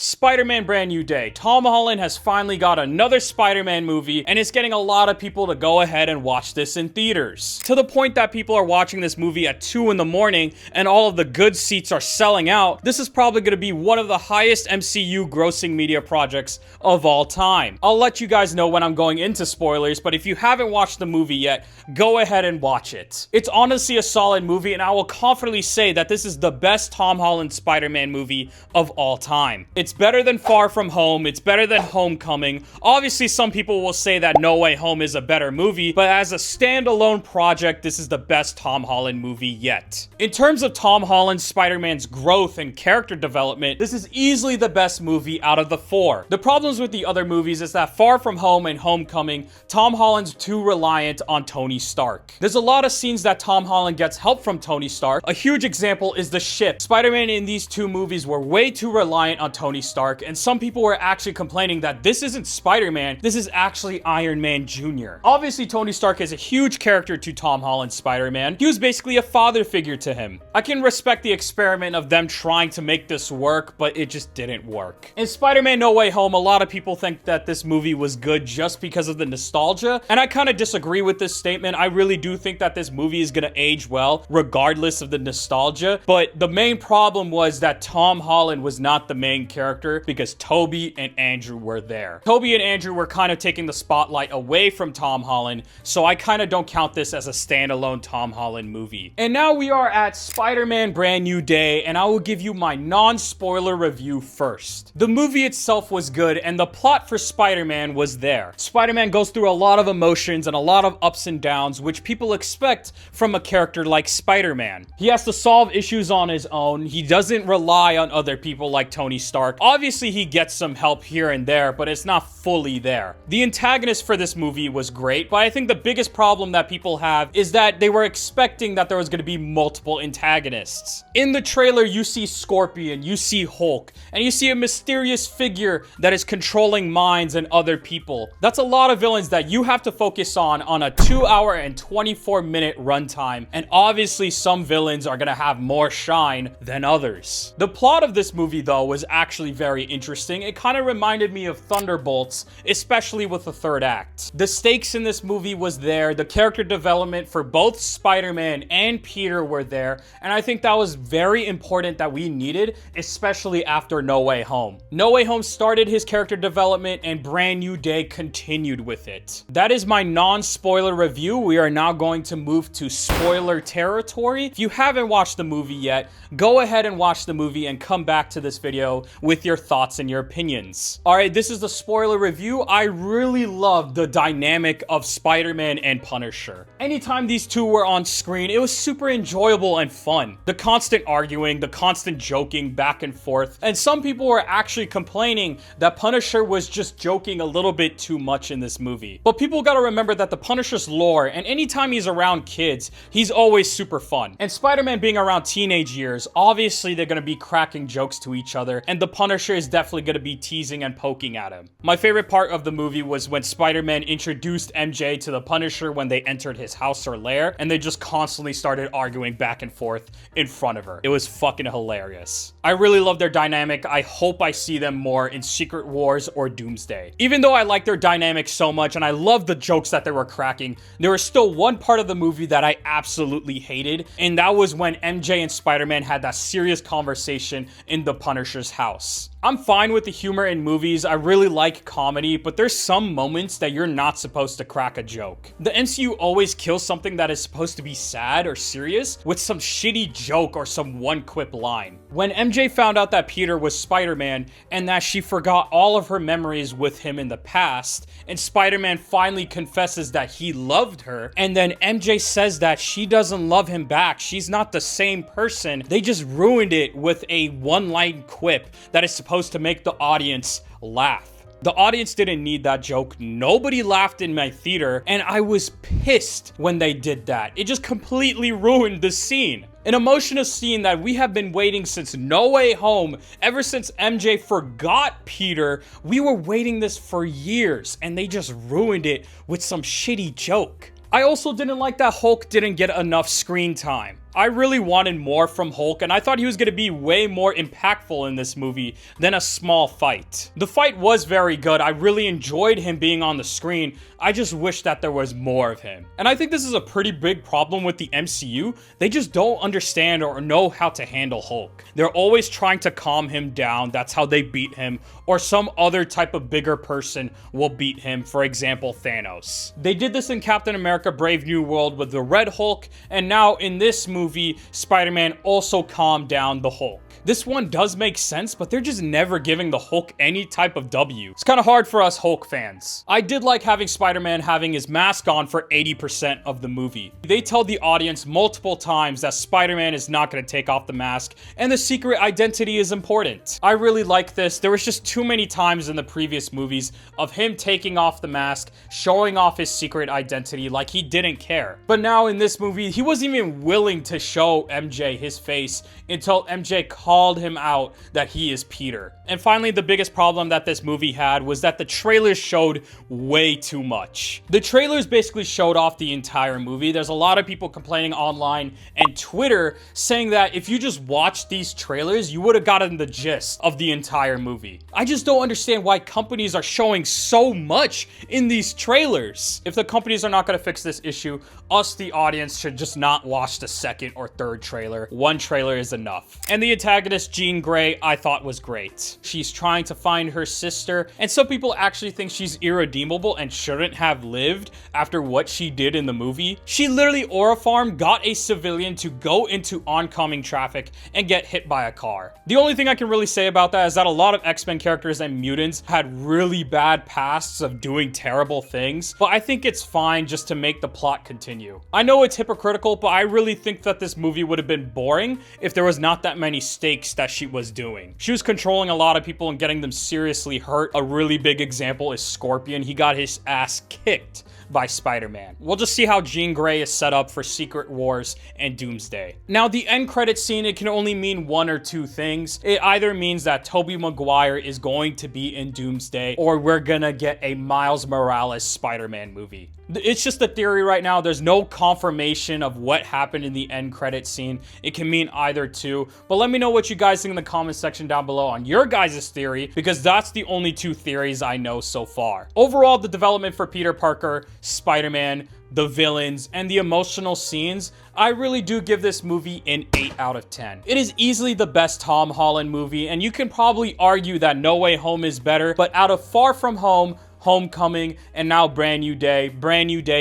Spider-Man Brand New Day. Tom Holland has finally got another Spider-Man movie, and it's getting a lot of people to go ahead and watch this in theaters. To the point that people are watching this movie at 2 in the morning, and all of the good seats are selling out. This is probably going to be one of the highest MCU grossing media projects of all time. I'll let you guys know when I'm going into spoilers, but if you haven't watched the movie yet, go ahead and watch it. It's honestly a solid movie, and I will confidently say that this is the best Tom Holland Spider-Man movie of all time. It's better than Far From Home. It's better than Homecoming. Obviously, some people will say that No Way Home is a better movie, but as a standalone project, this is the best Tom Holland movie yet. In terms of Tom Holland's Spider-Man's growth and character development, this is easily the best movie out of the 4. The problems with the other movies is that Far From Home and Homecoming, Tom Holland's too reliant on Tony Stark. There's a lot of scenes that Tom Holland gets help from Tony Stark. A huge example is the ship. Spider-Man in these two movies were way too reliant on Tony Stark, and some people were actually complaining that this isn't Spider-Man, this is actually Iron Man Jr. Obviously, Tony Stark is a huge character to Tom Holland's Spider-Man. He was basically a father figure to him. I can respect the experiment of them trying to make this work, but it just didn't work. In Spider-Man No Way Home, a lot of people think that this movie was good just because of the nostalgia, and I kind of disagree with this statement. I really do think that this movie is gonna age well, regardless of the nostalgia, but the main problem was that Tom Holland was not the main character because Toby and Andrew were there. Toby and Andrew were kind of taking the spotlight away from Tom Holland, so I kind of don't count this as a standalone Tom Holland movie. And now we are at Spider-Man Brand New Day, and I will give you my non-spoiler review first. The movie itself was good, and the plot for Spider-Man was there. Spider-Man goes through a lot of emotions and a lot of ups and downs, which people expect from a character like Spider-Man. He has to solve issues on his own. He doesn't rely on other people like Tony Stark. Obviously, he gets some help here and there, but it's not fully there. The antagonist for this movie was great, but I think the biggest problem that people have is that they were expecting that there was going to be multiple antagonists. In the trailer, you see Scorpion, you see Hulk, and you see a mysterious figure that is controlling minds and other people. That's a lot of villains that you have to focus on a 2-hour and 24-minute runtime, and obviously some villains are going to have more shine than others. The plot of this movie, though, was actually very interesting. It kind of reminded me of Thunderbolts, especially with the third act. The stakes in this movie was there. The character development for both Spider-Man and Peter were there, and I think that was very important that we needed, especially after No Way Home. No Way Home started his character development, and Brand New Day continued with it. That is my non-spoiler review. We are now going to move to spoiler territory. If you haven't watched the movie yet, go ahead and watch the movie and come back to this video with your thoughts and your opinions. Alright, this is the spoiler review. I really loved the dynamic of Spider-Man and Punisher. Anytime these two were on screen, it was super enjoyable and fun. The constant arguing, the constant joking back and forth, and some people were actually complaining that Punisher was just joking a little bit too much in this movie. But people gotta remember that the Punisher's lore, and anytime he's around kids, he's always super fun. And Spider-Man being around teenage years, obviously they're gonna be cracking jokes to each other, and the Punisher is definitely gonna be teasing and poking at him. My favorite part of the movie was when Spider-Man introduced MJ to the Punisher when they entered his house or lair, and they just constantly started arguing back and forth in front of her. It was fucking hilarious. I really love their dynamic. I hope I see them more in Secret Wars or Doomsday. Even though I like their dynamic so much and I love the jokes that they were cracking, there was still one part of the movie that I absolutely hated, and that was when MJ and Spider-Man had that serious conversation in the Punisher's house. I'm fine with the humor in movies. I really like comedy, but there's some moments that you're not supposed to crack a joke. The MCU always kills something that is supposed to be sad or serious with some shitty joke or some one quip line. When MJ found out that Peter was Spider-Man and that she forgot all of her memories with him in the past, and Spider-Man finally confesses that he loved her, and then MJ says that she doesn't love him back, she's not the same person, they just ruined it with a one-line quip that is supposed to make the audience laugh. The audience didn't need that joke. Nobody laughed in my theater, and I was pissed when they did that. It just completely ruined the scene. An emotional scene that we have been waiting since No Way Home, ever since MJ forgot Peter. We were waiting this for years, and they just ruined it with some shitty joke. I also didn't like that Hulk didn't get enough screen time. I really wanted more from Hulk, and I thought he was going to be way more impactful in this movie than a small fight. The fight was very good. I really enjoyed him being on the screen. I just wish that there was more of him. And I think this is a pretty big problem with the MCU. They just don't understand or know how to handle Hulk. They're always trying to calm him down. That's how they beat him. Or some other type of bigger person will beat him. For example, Thanos. They did this in Captain America Brave New World with the Red Hulk. And now in this movie, Spider-Man also calmed down the Hulk. This one does make sense, but they're just never giving the Hulk any type of W. It's kind of hard for us Hulk fans. I did like having Spider-Man having his mask on for 80% of the movie. They tell the audience multiple times that Spider-Man is not going to take off the mask, and the secret identity is important. I really like this. There was just too many times in the previous movies of him taking off the mask, showing off his secret identity like he didn't care. But now in this movie, he wasn't even willing to show MJ his face until MJ called him out that he is Peter. And finally, the biggest problem that this movie had was that the trailers showed way too much. The trailers basically showed off the entire movie. There's a lot of people complaining online and Twitter saying that if you just watched these trailers, you would have gotten the gist of the entire movie. I just don't understand why companies are showing so much in these trailers. If the companies are not going to fix this issue, us, the audience, should just not watch the second or third trailer. One trailer is enough. And the antagonist, Jean Grey, I thought was great. She's trying to find her sister, and some people actually think she's irredeemable and shouldn't have lived after what she did in the movie. She literally aura farmed, got a civilian to go into oncoming traffic and get hit by a car. The only thing I can really say about that is that a lot of X-Men characters and mutants had really bad pasts of doing terrible things, but I think it's fine just to make the plot continue. I know it's hypocritical, but I really think that this movie would have been boring if there was not that many stakes that she was doing. She was controlling a lot of people and getting them seriously hurt. A really big example is Scorpion. He got his ass kicked by Spider-Man. We'll just see how Jean Grey is set up for Secret Wars and Doomsday. Now, the end credit scene, it can only mean one or two things. It either means that Tobey Maguire is going to be in Doomsday, or we're gonna get a Miles Morales Spider-Man movie. It's just a theory right now. There's no confirmation of what happened in the end credit scene. It can mean either two, but let me know what you guys think in the comment section down below on your guys' theory, because that's the only two theories I know so far. Overall, the development for Peter Parker, Spider-Man, the villains, and the emotional scenes, I really do give this movie an 8 out of 10. It is easily the best Tom Holland movie, and you can probably argue that No Way Home is better, but out of Far From Home, Homecoming, and now Brand New Day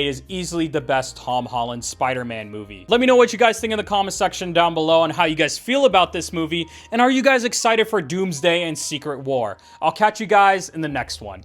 is easily the best Tom Holland Spider-Man movie. Let me know what you guys think in the comment section down below and how you guys feel about this movie, and are you guys excited for Doomsday and Secret War? I'll catch you guys in the next one.